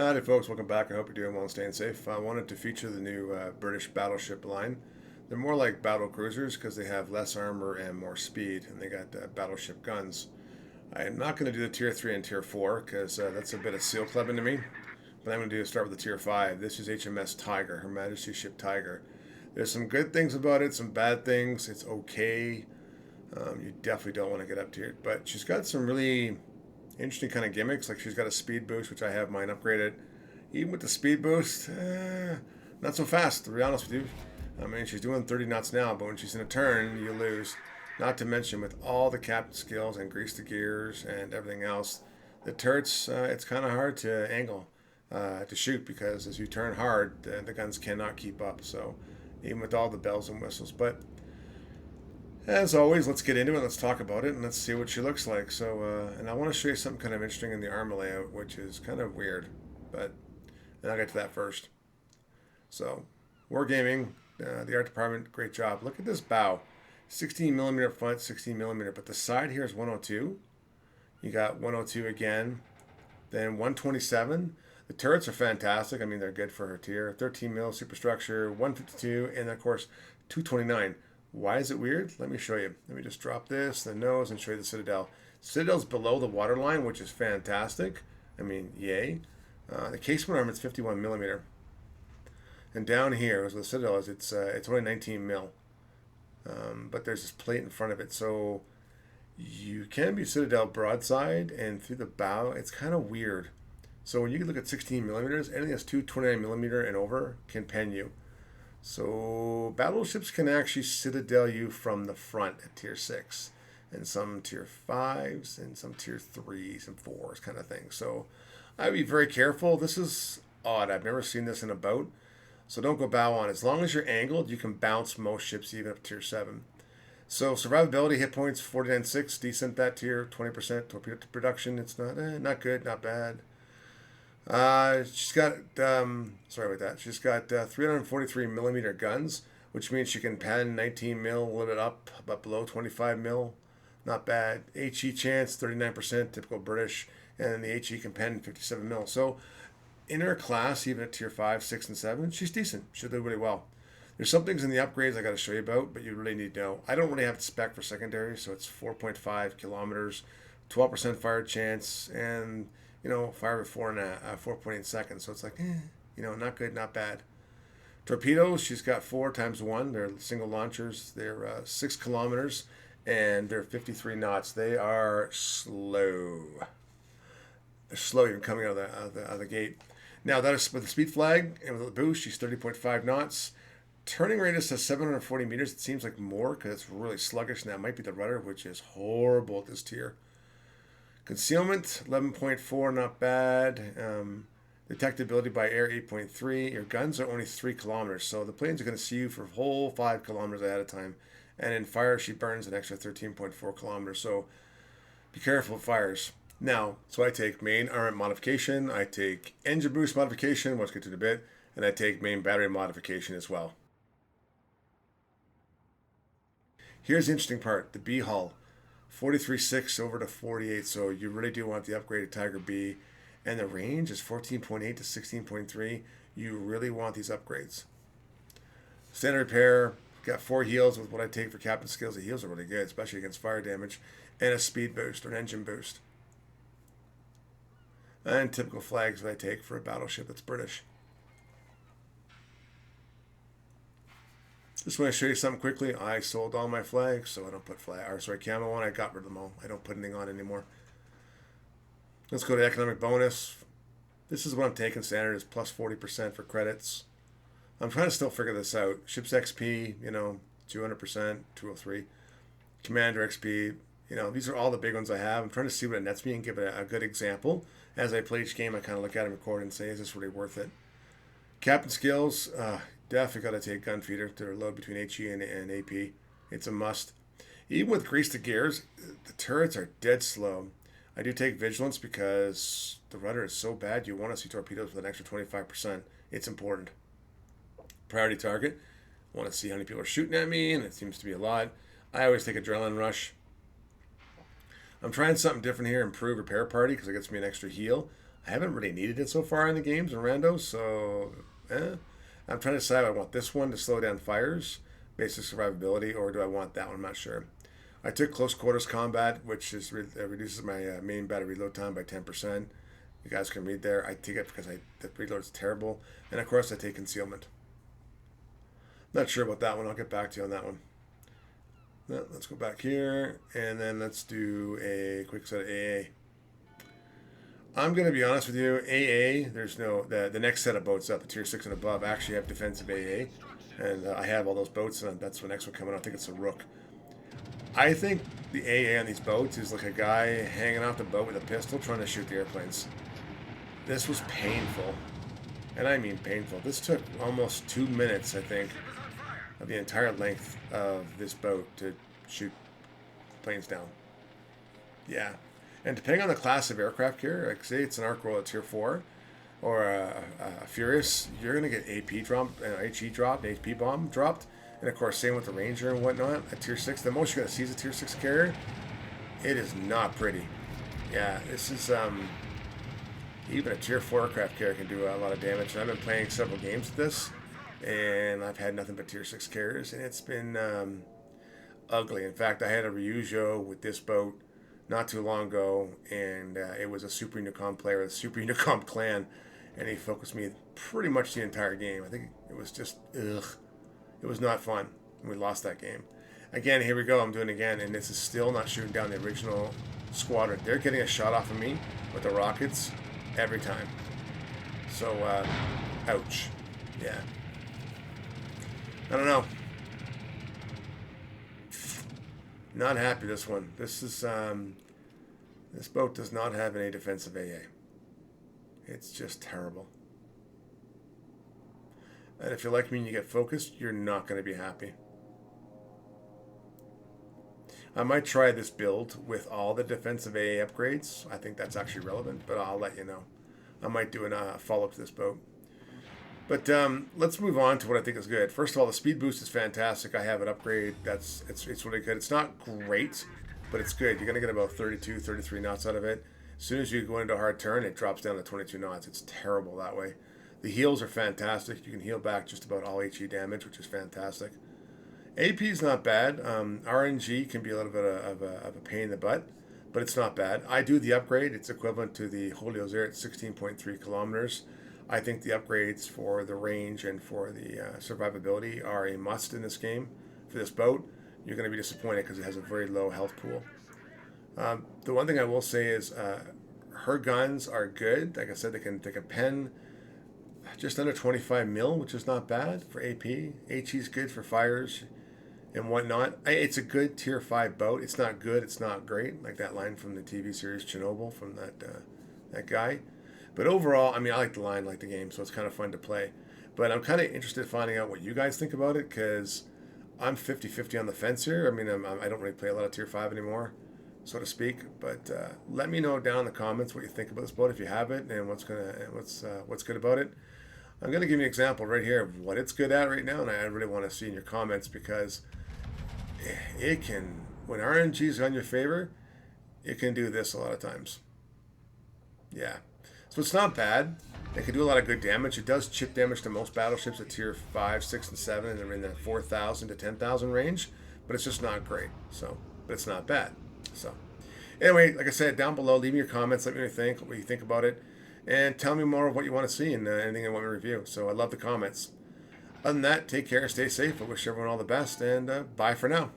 Howdy folks, welcome back. I hope you're doing well and staying safe. I wanted to feature the new British Battleship line. They're more like battle cruisers because they have less armor and more speed, and they got battleship guns. I am not going to do the tier 3 and tier 4 because that's a bit of seal clubbing to me. But I'm going to start with the tier 5. This is HMS Tiger, Her Majesty's Ship Tiger. There's some good things about it, some bad things. It's okay. You definitely don't want to get up to it. But she's got some really interesting kind of gimmicks. Like she's got a speed boost, which I have mine upgraded. Even with the speed boost, not so fast, to be honest with you. I mean, she's doing 30 knots now, but when she's in a turn, you lose. Not to mention, with all the captain skills and grease the gears and everything else, the turrets, it's kind of hard to angle, to shoot, because as you turn hard, the guns cannot keep up. So, even with all the bells and whistles. But, as always, let's get into it, let's talk about it, and let's see what she looks like. So, and I want to show you something kind of interesting in the armor layout, which is kind of weird, but and I'll get to that first. So, Wargaming, the art department, great job. Look at this bow. 16 millimeter front, 16 millimeter, but the side here is 102. You got 102 again, then 127. The turrets are fantastic. I mean, they're good for her tier. 13 mil superstructure, 152, and of course, 229. Why is it weird? Let me show you. Let me just drop this, the nose, and show you the Citadel. Citadel's below the waterline, which is fantastic. I mean, yay. The casement armor is 51 millimeter, and down here, as the Citadel is, it's only 19 mil. But there's this plate in front of it, so you can be Citadel broadside and through the bow. It's kind of weird. So when you look at 16 millimeters, anything that's 229 millimeter and over can pen you. So battleships can actually Citadel you from the front at tier 6, and some tier 5s, and some tier 3s and 4s kind of thing. So I'd be very careful. This is odd. I've never seen this in a boat. So don't go bow on. As long as you're angled, you can bounce most ships even up to tier 7. So survivability, hit points 49.6, decent that tier, 20% torpedo production. It's not good, not bad. She's got sorry about that. She's got 343 millimeter guns, which means she can pen 19 mil, a little bit up, but below 25 mil. Not bad. HE chance 39%, typical British, and the HE can pen 57 mil. So in her class, even at tier 5, 6, and 7, she's decent. She'll do really well. There's some things in the upgrades I got to show you about, but you really need to know. I don't really have the spec for secondary, so it's 4.5 kilometers, 12% fire chance, and fire with 4.8 seconds. So it's like, not good, not bad. Torpedoes, she's got 4 times 1. They're single launchers. They're 6 kilometers, and they're 53 knots. They are slow. They're slow even coming out of the gate. Now, that is with the speed flag, and with the boost, she's 30.5 knots. Turning radius is 740 meters. It seems like more because it's really sluggish, and that might be the rudder, which is horrible at this tier. Concealment, 11.4, not bad. Detectability by air, 8.3. Your guns are only 3 kilometers, so the planes are going to see you for a whole 5 kilometers ahead of time. And in fire, she burns an extra 13.4 kilometers, so be careful with fires. Now, so I take main armament modification, I take engine boost modification, which we'll get to in a bit, and I take main battery modification as well. Here's the interesting part, the B hull. 43.6 over to 48, so you really do want the upgraded Tiger B, and the range is 14.8 to 16.3. You really want these upgrades. Standard repair, got 4 heals with what I take for captain skills. The heals are really good, especially against fire damage, and a speed boost or an engine boost. And typical flags that I take for a battleship that's British. Just want to show you something quickly. I sold all my flags, so I don't put camo on. I got rid of them all. I don't put anything on anymore. Let's go to economic bonus. This is what I'm taking standard, is plus 40% for credits. I'm trying to still figure this out. Ships XP, 200%, 203. Commander XP, these are all the big ones I have. I'm trying to see what it nets me and give it a good example. As I play each game, I kind of look at it and record and say, is this really worth it? Captain skills, definitely got to take gun feeder to load between HE and AP. It's a must. Even with grease to gears, the turrets are dead slow. I do take vigilance because the rudder is so bad. You want to see torpedoes with an extra 25%. It's important. Priority target. I want to see how many people are shooting at me, and it seems to be a lot. I always take adrenaline rush. I'm trying something different here, improve repair party, because it gets me an extra heal. I haven't really needed it so far in the games and randos, so I'm trying to decide if I want this one to slow down fires, basic survivability, or do I want that one? I'm not sure. I took close quarters combat, which reduces my main battery reload time by 10%. You guys can read there. I take it because the reload is terrible, and of course I take concealment. Not sure about that one. I'll get back to you on that one. Let's go back here, and then let's do a quick set of AA. I'm going to be honest with you, AA, there's no, the next set of boats up, the tier 6 and above, actually have defensive AA, and I have all those boats, and that's the next one coming out. I think it's a Rook. I think the AA on these boats is like a guy hanging off the boat with a pistol trying to shoot the airplanes. This was painful, and I mean painful. This took almost 2 minutes, I think, of the entire length of this boat to shoot planes down. Yeah. And depending on the class of aircraft carrier, like say it's an arc roll at tier 4 or a Furious, you're going to get AP dropped, an HE dropped, an HP bomb dropped. And of course, same with the Ranger and whatnot. At tier 6, the most you're going to see is a tier 6 carrier. It is not pretty. Yeah, this is, even a tier 4 aircraft carrier can do a lot of damage. And I've been playing several games with this, and I've had nothing but tier 6 carriers, and it's been ugly. In fact, I had a Ryujo with this boat not too long ago, and it was a Super Unicom player, a Super Unicom clan, and he focused me pretty much the entire game. I think it was just, ugh. It was not fun. We lost that game. Again, here we go. I'm doing it again, and this is still not shooting down the original squadron. They're getting a shot off of me with the rockets every time. So, ouch. Yeah. I don't know. Not happy this one. This is this boat does not have any defensive AA. It's just terrible. And if you're like me and you get focused, you're not going to be happy. I might try this build with all the defensive AA upgrades. I think that's actually relevant, but I'll let you know. I might do a follow-up to this boat. But let's move on to what I think is good. First of all, the speed boost is fantastic. I have it upgrade. It's really good. It's not great, but it's good. You're going to get about 32, 33 knots out of it. As soon as you go into a hard turn, it drops down to 22 knots. It's terrible that way. The heals are fantastic. You can heal back just about all HE damage, which is fantastic. AP is not bad. RNG can be a little bit of a pain in the butt, but it's not bad. I do the upgrade. It's equivalent to the Julio's Air at 16.3 kilometers. I think the upgrades for the range and for the survivability are a must in this game. For this boat, you're going to be disappointed because it has a very low health pool. The one thing I will say is her guns are good. Like I said, they can pen just under 25 mil, which is not bad for AP. HE is good for fires and whatnot. It's a good tier 5 boat. It's not good. It's not great. Like that line from the TV series Chernobyl from that guy. But overall, I mean, I like the line, I like the game, so it's kind of fun to play. But I'm kind of interested in finding out what you guys think about it, because I'm 50-50 on the fence here. I mean, I don't really play a lot of tier 5 anymore, so to speak. But let me know down in the comments what you think about this boat if you have it, and what's good about it. I'm going to give you an example right here of what it's good at right now, and I really want to see in your comments, because it can, when RNG is on your favor, it can do this a lot of times. Yeah. So it's not bad. It can do a lot of good damage. It does chip damage to most battleships at tier 5, 6, and 7, and they're in the 4,000 to 10,000 range, but it's just not great. So, but it's not bad. So, anyway, like I said, down below, leave me your comments. Let me know what you think about it, and tell me more of what you want to see and anything you want me to review. So I love the comments. Other than that, take care, stay safe. I wish everyone all the best, and bye for now.